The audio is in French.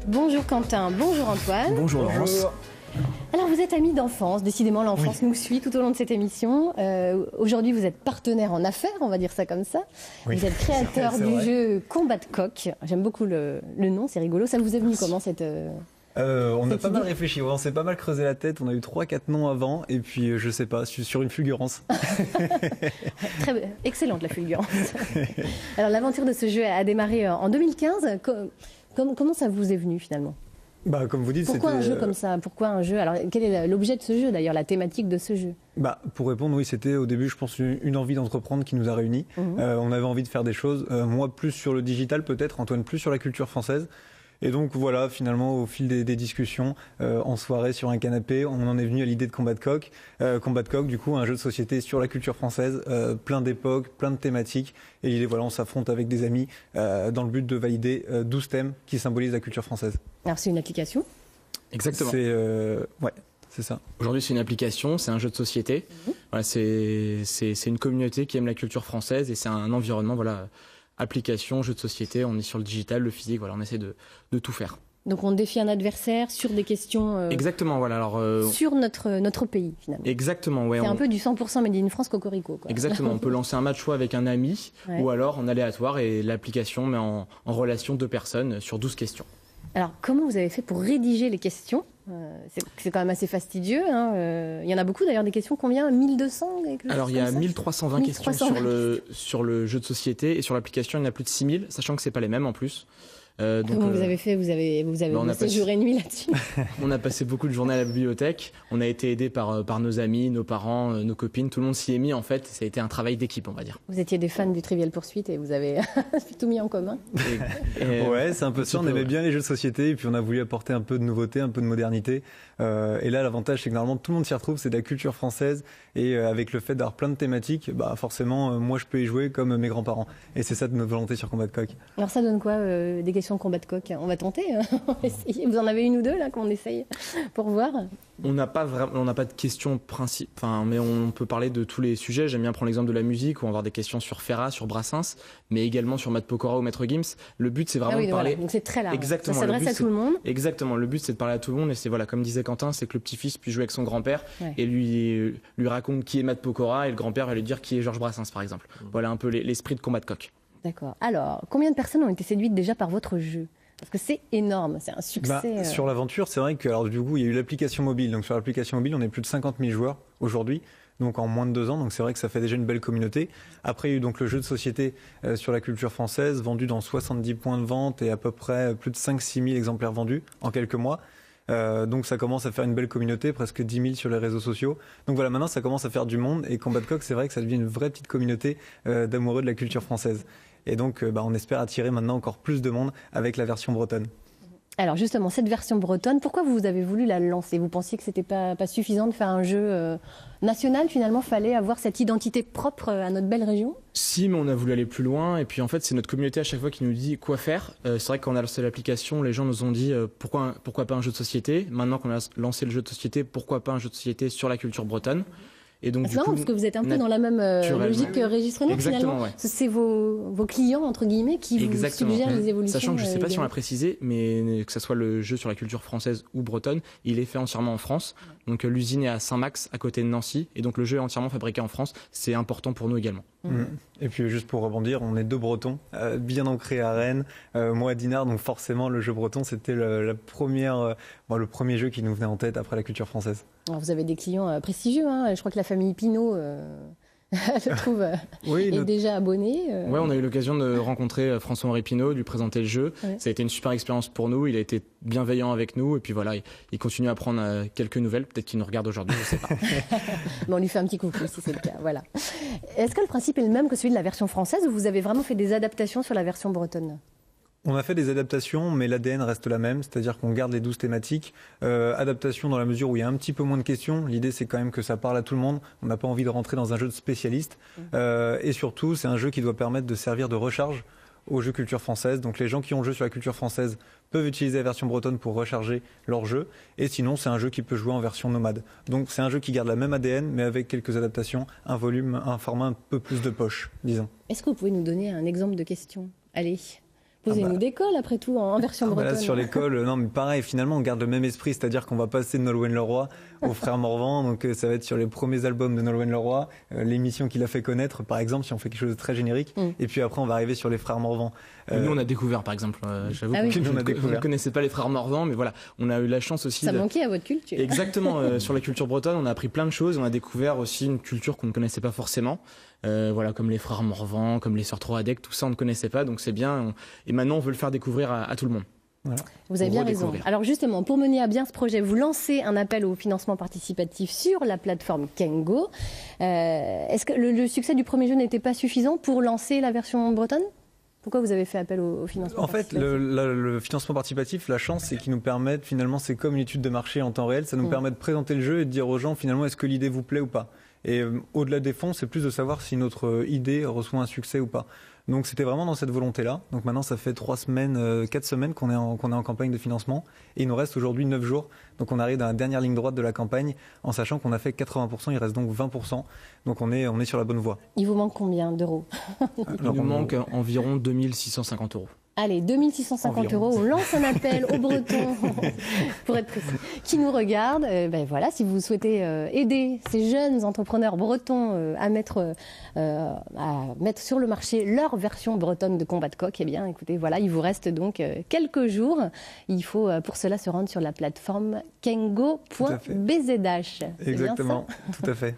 Bonjour Quentin, bonjour Antoine. Bonjour Laurence. Alors vous êtes amis d'enfance, décidément l'enfance nous suit tout au long de cette émission. Aujourd'hui vous êtes partenaire en affaires, on va dire ça comme ça. Oui. Vous êtes créateur C'est du vrai. jeu Combat de coq. J'aime beaucoup le nom, c'est rigolo. Ça vous est venu comment cette... On a Cette pas mal idée. réfléchi, on s'est pas mal creusé la tête, on a eu 3-4 noms avant, et puis je sais pas, je suis sur une fulgurance. Excellente la fulgurance. Alors l'aventure de ce jeu a démarré en 2015. Comment ça vous est venu finalement ? Bah comme vous dites, Pourquoi un c'était, jeu comme ça ? Pourquoi un jeu ? Alors quel est l'objet de ce jeu d'ailleurs, la thématique de ce jeu ? Bah, pour répondre, oui, c'était au début, je pense, une envie d'entreprendre qui nous a réunis. On avait envie de faire des choses, moi plus sur le digital peut-être, Antoine plus sur la culture française. Et donc voilà, finalement, au fil des discussions, en soirée sur un canapé, on en est venu à l'idée de Combat de coq. Combat de coq, du coup, un jeu de société sur la culture française, plein d'époques, plein de thématiques. Et l'idée, voilà, on s'affronte avec des amis dans le but de valider 12 thèmes qui symbolisent la culture française. Alors c'est une application ? Exactement. Ouais, c'est ça. Aujourd'hui, c'est une application, c'est un jeu de société. Voilà, c'est une communauté qui aime la culture française et c'est un environnement, voilà, application, jeu de société. On est sur le digital, le physique, voilà, on essaie de tout faire. Donc on défie un adversaire sur des questions Exactement, voilà. Alors, sur notre pays finalement. exactement, ouais. C'est un peu du 100% Made in France Cocorico, quoi. Exactement, on peut lancer un match soit avec un ami Ouais. ou alors en aléatoire et l'application met en relation deux personnes sur 12 questions. Alors comment vous avez fait pour rédiger les questions ? C'est quand même assez fastidieux, hein. Il y en a beaucoup d'ailleurs des questions, combien ? 1200 quelque chose Alors il y a comme ça 1320 questions 1320 sur le jeu de société et sur l'application il y en a plus de 6000, sachant que c'est pas les mêmes en plus. Donc, Comment vous avez fait ? Vous avez on a bossé pas- jour et nuit là-dessus. on a passé beaucoup de journées à la bibliothèque, on a été aidés par nos amis, nos parents, nos copines, tout le monde s'y est mis en fait, ça a été un travail d'équipe on va dire. Vous étiez des fans du Trivial Pursuit et vous avez tout mis en commun. Ouais, c'est un peu ça. On petit peu, aimait ouais. bien les jeux de société et puis on a voulu apporter un peu de nouveauté, un peu de modernité. Et là, l'avantage, c'est que normalement tout le monde s'y retrouve. C'est de la culture française et avec le fait d'avoir plein de thématiques, bah forcément, moi, je peux y jouer comme mes grands-parents. Et c'est ça de notre volonté sur Combat de coq. Alors ça donne quoi des questions de combat de coq ? On va tenter, on va essayer. Vous en avez une ou deux là qu'on essaye pour voir ? On n'a pas de questions mais on peut parler de tous les sujets. J'aime bien prendre l'exemple de la musique, où on va avoir des questions sur Ferrat, sur Brassens, mais également sur Matt Pokora ou Maître Gims. Le but, c'est vraiment Ah oui, de voilà. parler. Donc c'est très large. Exactement. Ça s'adresse Le but, à tout le monde. Exactement. Le but, c'est de parler à tout le monde. Et c'est, voilà, comme disait Quentin, c'est que le petit-fils puisse jouer avec son grand-père Ouais. et lui raconte qui est Matt Pokora et le grand-père va lui dire qui est Georges Brassens, par exemple. Voilà un peu l'esprit de Combat de coq. D'accord. Alors, combien de personnes ont été séduites déjà par votre jeu ? Parce que c'est énorme, c'est un succès. Sur l'aventure, c'est vrai que alors, du coup, il y a eu l'application mobile. Donc sur l'application mobile, on est plus de 50 000 joueurs aujourd'hui. Donc en moins de 2 ans, donc c'est vrai que ça fait déjà une belle communauté. Après, il y a eu donc le jeu de société sur la culture française, vendu dans 70 points de vente et à peu près plus de 5-6 000 exemplaires vendus en quelques mois. Donc ça commence à faire une belle communauté, presque 10 000 sur les réseaux sociaux. Donc voilà, maintenant ça commence à faire du monde et Combat de coq, c'est vrai que ça devient une vraie petite communauté d'amoureux de la culture française. Et donc on espère attirer maintenant encore plus de monde avec la version bretonne. Alors justement, cette version bretonne, pourquoi vous avez voulu la lancer ? Vous pensiez que c'était pas suffisant de faire un jeu national ? Finalement, fallait avoir cette identité propre à notre belle région ? Si, mais on a voulu aller plus loin. Et puis en fait, c'est notre communauté à chaque fois qui nous dit quoi faire. C'est vrai que quand on a lancé l'application, les gens nous ont dit pourquoi pas un jeu de société. Maintenant qu'on a lancé le jeu de société, pourquoi pas un jeu de société sur la culture bretonne. Et donc, C'est marrant parce que vous êtes un peu dans la même logique que Régis Renard, Exactement, finalement. ouais. C'est vos clients, entre guillemets, qui vous Exactement. suggèrent les évolutions. Sachant que je ne sais pas si on l'a également. précisé, mais que ce soit le jeu sur la culture française ou bretonne, il est fait entièrement en France. Donc l'usine est à Saint-Max, à côté de Nancy. Et donc le jeu est entièrement fabriqué en France. C'est important pour nous également. Et puis juste pour rebondir, on est 2 Bretons, bien ancrés à Rennes, moi à Dinard, donc forcément le jeu breton c'était le premier jeu qui nous venait en tête après la culture française. Alors, vous avez des clients prestigieux, hein. Je crois que la famille Pinault, je trouve, Oui, est déjà abonnée. Ouais, on a eu l'occasion de rencontrer François-Henri Pinault, de lui présenter le jeu. Ouais. Ça a été une super expérience pour nous. Il a été bienveillant avec nous. Et puis voilà, il continue à prendre quelques nouvelles. Peut-être qu'il nous regarde aujourd'hui, je sais pas. Bon, on lui fait un petit coucou si c'est le cas. Voilà. Est-ce que le principe est le même que celui de la version française ou vous avez vraiment fait des adaptations sur la version bretonne ? On a fait des adaptations, mais l'ADN reste la même, c'est-à-dire qu'on garde les 12 thématiques. Adaptation dans la mesure où il y a un petit peu moins de questions. L'idée, c'est quand même que ça parle à tout le monde. On n'a pas envie de rentrer dans un jeu de spécialiste. Et surtout, c'est un jeu qui doit permettre de servir de recharge au jeu culture française. Donc les gens qui ont le jeu sur la culture française peuvent utiliser la version bretonne pour recharger leur jeu. Et sinon, c'est un jeu qui peut jouer en version nomade. Donc c'est un jeu qui garde la même ADN, mais avec quelques adaptations, un volume, un format un peu plus de poche, disons. Est-ce que vous pouvez nous donner un exemple de question ? Allez, Posez-nous des cols, après tout, en version bretonne. Là, sur l'école, non, mais pareil, finalement, on garde le même esprit, c'est-à-dire qu'on va passer de Nolwenn Leroy aux Frères Morvan, donc ça va être sur les premiers albums de Nolwenn Leroy, l'émission qu'il a fait connaître, par exemple, si on fait quelque chose de très générique, et puis après, on va arriver sur les Frères Morvan. Nous, on a découvert, par exemple, j'avoue Ah oui. qu'on ne connaissait pas les Frères Morvan, mais voilà, on a eu la chance aussi... Ça manquait à votre culture. Exactement, sur la culture bretonne, on a appris plein de choses, on a découvert aussi une culture qu'on ne connaissait pas forcément, voilà, comme les Frères Morvan, comme les Sœurs Troadec, tout ça on ne connaissait pas, donc c'est bien, et maintenant on veut le faire découvrir à tout le monde. Voilà. Vous avez bien raison. Alors justement, pour mener à bien ce projet, vous lancez un appel au financement participatif sur la plateforme Kengo. Est-ce que le succès du premier jeu n'était pas suffisant pour lancer la version bretonne ? Pourquoi vous avez fait appel au financement participatif ? En fait, le financement participatif, la chance, c'est qu'il nous permet, finalement, c'est comme une étude de marché en temps réel, ça nous permet de présenter le jeu et de dire aux gens, finalement, est-ce que l'idée vous plaît ou pas ? Et au-delà des fonds, c'est plus de savoir si notre idée reçoit un succès ou pas. Donc c'était vraiment dans cette volonté-là. Donc maintenant, ça fait 4 semaines qu'on est en campagne de financement. Et il nous reste aujourd'hui 9 jours. Donc on arrive dans la dernière ligne droite de la campagne, en sachant qu'on a fait 80%, il reste donc 20%. Donc on est sur la bonne voie. Il vous manque combien d'euros ? Il nous manque environ 2650 euros. Allez, 2650 euros, on lance un appel aux Bretons, pour être précis, qui nous regardent. Voilà, si vous souhaitez aider ces jeunes entrepreneurs bretons à mettre sur le marché leur version bretonne de Combat de Coq, eh bien, écoutez, voilà, il vous reste donc quelques jours. Il faut pour cela se rendre sur la plateforme kengo.bzh. Exactement, tout à fait.